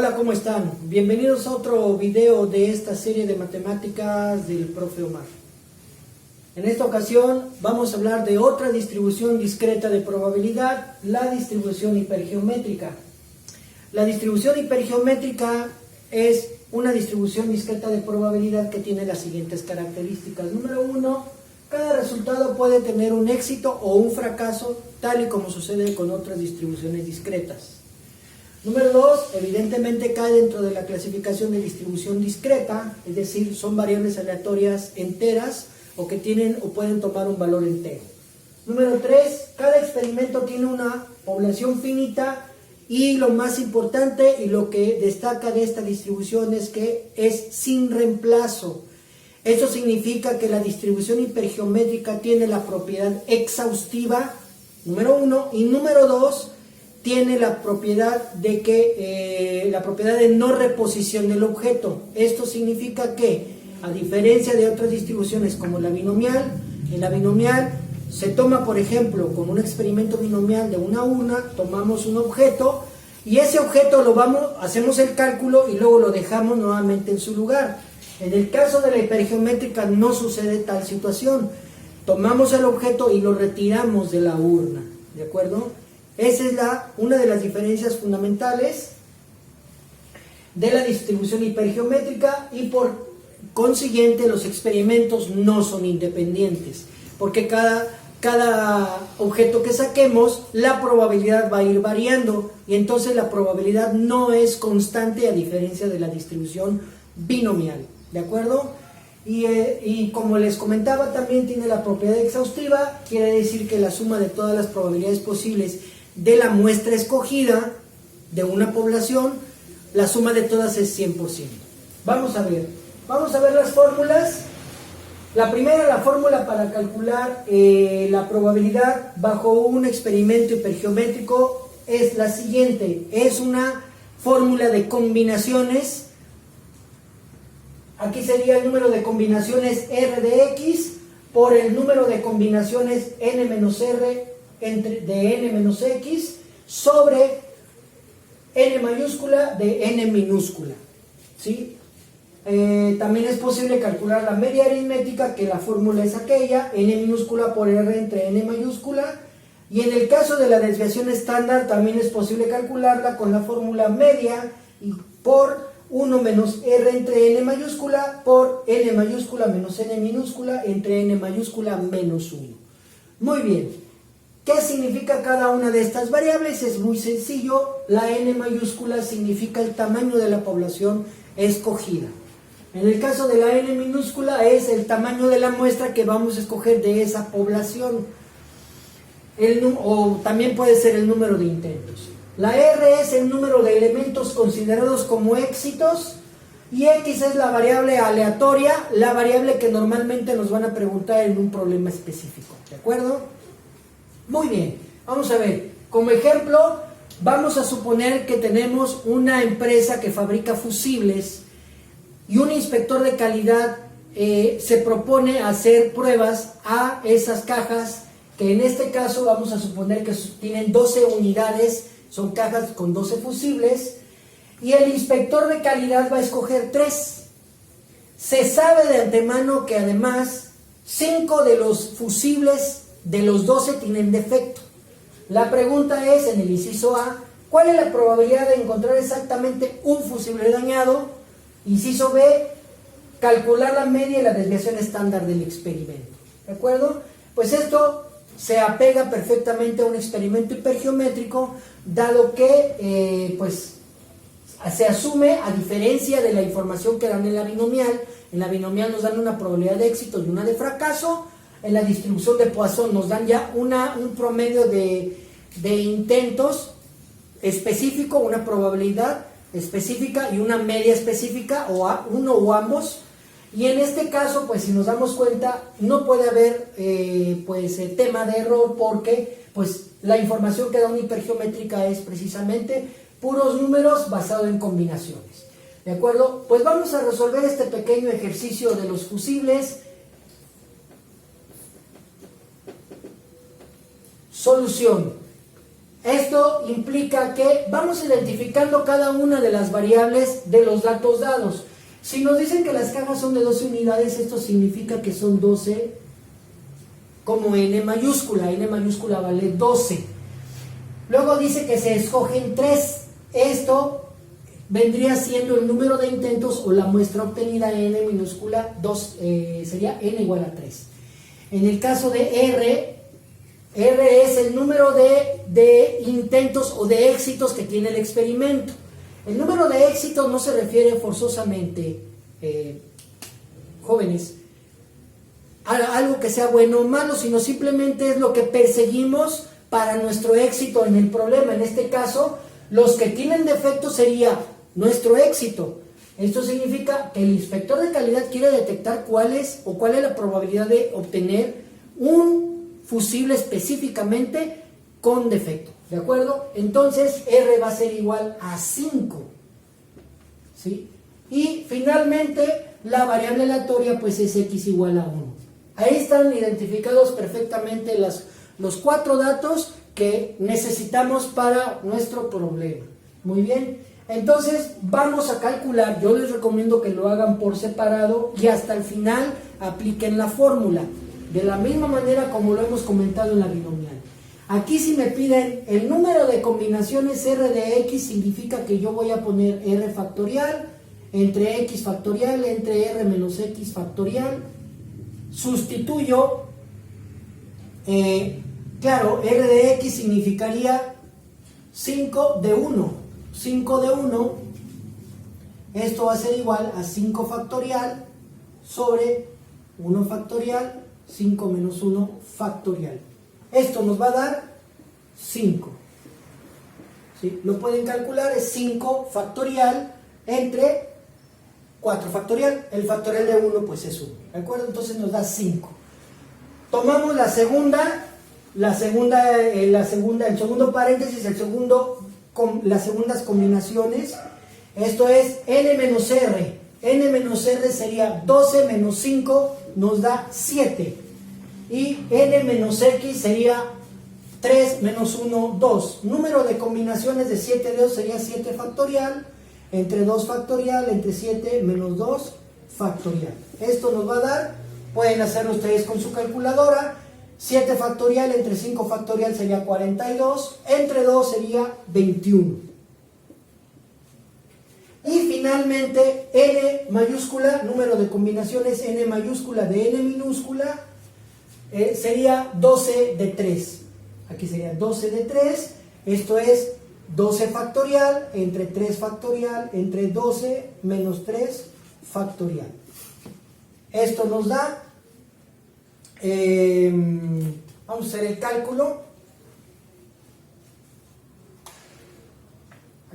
Hola, ¿cómo están? Bienvenidos a otro video de esta serie de matemáticas del profe Omar. En esta ocasión vamos a hablar de otra distribución discreta de probabilidad, la distribución hipergeométrica. La distribución hipergeométrica es una distribución discreta de probabilidad que tiene las siguientes características. Número 1, cada resultado puede tener un éxito o un fracaso, tal y como sucede con otras distribuciones discretas. Número 2, evidentemente cae dentro de la clasificación de distribución discreta, es decir, son variables aleatorias enteras o que tienen o pueden tomar un valor entero. Número 3, cada experimento tiene una población finita y lo más importante y lo que destaca de esta distribución es que es sin reemplazo. Eso significa que la distribución hipergeométrica tiene la propiedad exhaustiva, número 1, y número 2, tiene la propiedad de que la propiedad de no reposición del objeto. Esto significa que, a diferencia de otras distribuciones como la binomial, en la binomial se toma, por ejemplo, como un experimento binomial de 1 a 1, tomamos un objeto y ese objeto hacemos el cálculo y luego lo dejamos nuevamente en su lugar. En el caso de la hipergeométrica no sucede tal situación. Tomamos el objeto y lo retiramos de la urna, ¿de acuerdo? Esa es una de las diferencias fundamentales de la distribución hipergeométrica y por consiguiente los experimentos no son independientes, porque cada objeto que saquemos, la probabilidad va a ir variando y entonces la probabilidad no es constante a diferencia de la distribución binomial, ¿de acuerdo? Y como les comentaba, también tiene la propiedad exhaustiva, quiere decir que la suma de todas las probabilidades posibles de la muestra escogida de una población, la suma de todas es 100%. Vamos a ver las fórmulas. La primera, la fórmula para calcular la probabilidad bajo un experimento hipergeométrico es la siguiente, es una fórmula de combinaciones. Aquí sería el número de combinaciones R de X por el número de combinaciones N menos R de N menos X sobre N mayúscula de N minúscula, ¿sí? También es posible calcular la media aritmética, que la fórmula es aquella, N minúscula por R entre N mayúscula, y en el caso de la desviación estándar también es posible calcularla con la fórmula media y por 1 menos R entre N mayúscula por N mayúscula menos N minúscula entre N mayúscula menos 1. Muy bien. ¿Qué significa cada una de estas variables? Es muy sencillo. La N mayúscula significa el tamaño de la población escogida. En el caso de la N minúscula es el tamaño de la muestra que vamos a escoger de esa población. O también puede ser el número de intentos. La R es el número de elementos considerados como éxitos y X es la variable aleatoria, la variable que normalmente nos van a preguntar en un problema específico. ¿De acuerdo? Muy bien, vamos a ver, como ejemplo, vamos a suponer que tenemos una empresa que fabrica fusibles y un inspector de calidad se propone hacer pruebas a esas cajas, que en este caso vamos a suponer que tienen 12 unidades, son cajas con 12 fusibles, y el inspector de calidad va a escoger 3. Se sabe de antemano que además 5 de los fusibles de los 12 tienen defecto. La pregunta es, en el inciso A, ¿cuál es la probabilidad de encontrar exactamente un fusible dañado? Inciso B, calcular la media y la desviación estándar del experimento. ¿De acuerdo? Pues esto se apega perfectamente a un experimento hipergeométrico, dado que se asume, a diferencia de la información que dan en la binomial nos dan una probabilidad de éxito y una de fracaso. En la distribución de Poisson nos dan ya un promedio de intentos específico, una probabilidad específica y una media específica, o uno o ambos. Y en este caso, pues si nos damos cuenta, no puede haber tema de error, porque pues la información que da una hipergeométrica es precisamente puros números basados en combinaciones. ¿De acuerdo? Pues vamos a resolver este pequeño ejercicio de los fusibles. Solución. Esto implica que vamos identificando cada una de las variables de los datos dados. Si nos dicen que las cajas son de 12 unidades, esto significa que son 12 como n mayúscula vale 12. Luego dice que se escogen 3. Esto vendría siendo el número de intentos o la muestra obtenida n minúscula 2, sería n igual a 3. En el caso de R es el número de intentos o de éxitos que tiene el experimento. El número de éxitos no se refiere forzosamente, jóvenes, a algo que sea bueno o malo, sino simplemente es lo que perseguimos para nuestro éxito en el problema. En este caso, los que tienen defecto sería nuestro éxito. Esto significa que el inspector de calidad quiere detectar cuál es la probabilidad de obtener un fusible específicamente con defecto, ¿de acuerdo? Entonces R va a ser igual a 5, ¿sí? Y finalmente la variable aleatoria pues es x igual a 1. Ahí están identificados perfectamente los 4 datos que necesitamos para nuestro problema. Muy bien, entonces vamos a calcular. Yo les recomiendo que lo hagan por separado y hasta el final apliquen la fórmula, de la misma manera como lo hemos comentado en la binomial. Aquí si me piden el número de combinaciones R de X, significa que yo voy a poner R factorial entre X factorial entre R menos X factorial. Sustituyo, claro, R de X significaría 5 de 1. 5 de 1, esto va a ser igual a 5 factorial sobre 1 factorial, 5 menos 1 factorial. Esto nos va a dar 5. ¿Sí? Lo pueden calcular, es 5 factorial entre 4 factorial. El factorial de 1 pues es 1. ¿De acuerdo? Entonces nos da 5. Tomamos el segundo paréntesis, las segundas combinaciones. Esto es n menos r. N menos r sería 12 menos 5, nos da 7. Y n menos x sería 3 menos 1, 2. Número de combinaciones de 7 dedos sería 7 factorial, entre 2 factorial, entre 7 menos 2 factorial. Esto nos va a dar, pueden hacerlo ustedes con su calculadora, 7 factorial entre 5 factorial sería 42, entre 2 sería 21. Y finalmente n mayúscula, número de combinaciones n mayúscula de n minúscula, sería 12 de 3. Aquí sería 12 de 3, esto es 12 factorial entre 3 factorial entre 12 menos 3 factorial. Esto nos da, vamos a hacer el cálculo.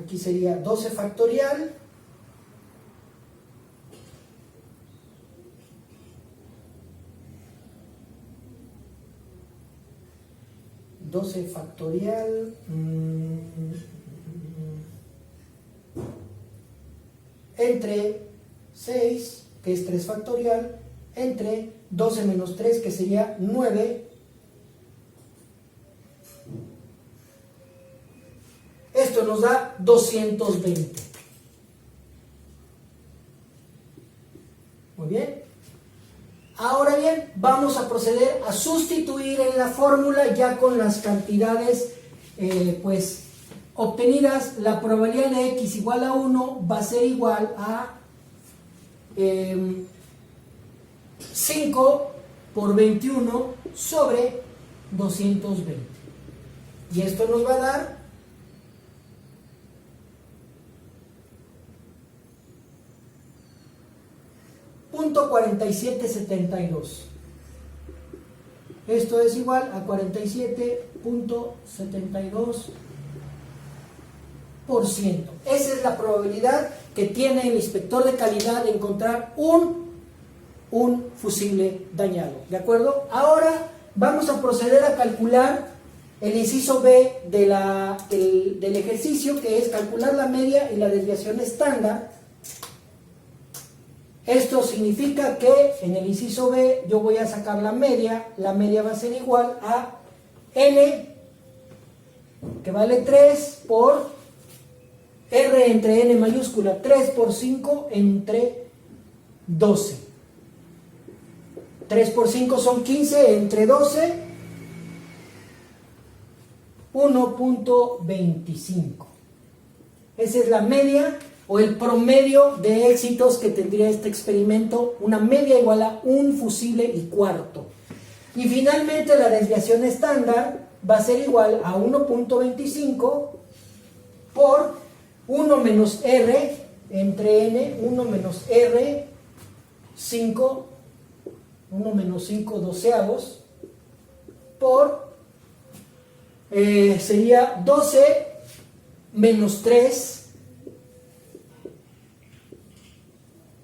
Aquí sería 12 factorial entre 6, que es 3 factorial, entre 12 menos 3, que sería 9. Esto nos da 220. Muy bien. Ahora bien, vamos a proceder a sustituir en la fórmula ya con las cantidades pues obtenidas. La probabilidad de x igual a 1 va a ser igual a 5 por 21 sobre 220. Y esto nos va a dar 0.4772. Esto es igual a 47.72%. Esa es la probabilidad que tiene el inspector de calidad de encontrar un fusible dañado. ¿De acuerdo? Ahora vamos a proceder a calcular el inciso B del ejercicio, que es calcular la media y la desviación estándar. Esto significa que en el inciso B yo voy a sacar la media va a ser igual a N que vale 3 por R entre N mayúscula, 3 por 5 entre 12. 3 por 5 son 15 entre 12, 1.25. Esa es la media o el promedio de éxitos que tendría este experimento, una media igual a un fusible y cuarto. Y finalmente la desviación estándar va a ser igual a 1.25 por 1 menos R entre N, 1 menos R, 5, 1 menos 5 doceavos, por, sería 12 menos 3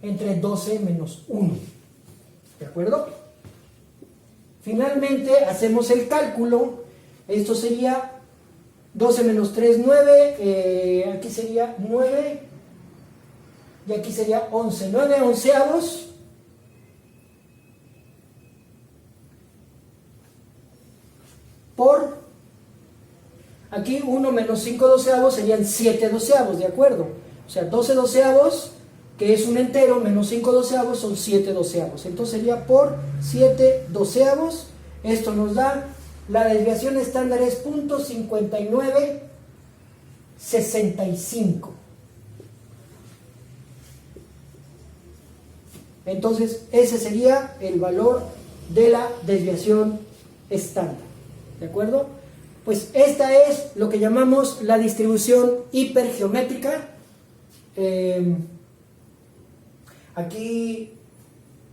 entre 12 menos 1. ¿De acuerdo? Finalmente hacemos el cálculo. Esto sería 12 menos 3, 9. Aquí sería 9. Y aquí sería 11. 9 onceavos. Por. Aquí 1 menos 5 doceavos serían 7 doceavos. ¿De acuerdo? O sea, 12 doceavos, que es un entero, menos 5 doceavos son 7 doceavos. Entonces sería por 7 doceavos. Esto nos da, la desviación estándar es 0.5965. Entonces ese sería el valor de la desviación estándar. ¿De acuerdo? Pues esta es lo que llamamos la distribución hipergeométrica. Aquí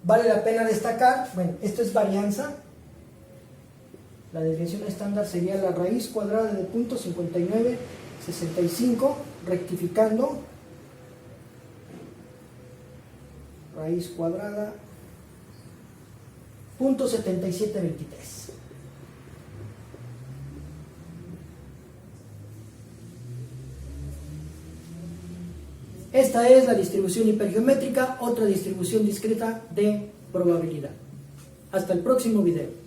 vale la pena destacar, bueno, esto es varianza. La desviación estándar sería la raíz cuadrada de 0.5965, rectificando. Raíz cuadrada 0.7723. Esta es la distribución hipergeométrica, otra distribución discreta de probabilidad. Hasta el próximo video.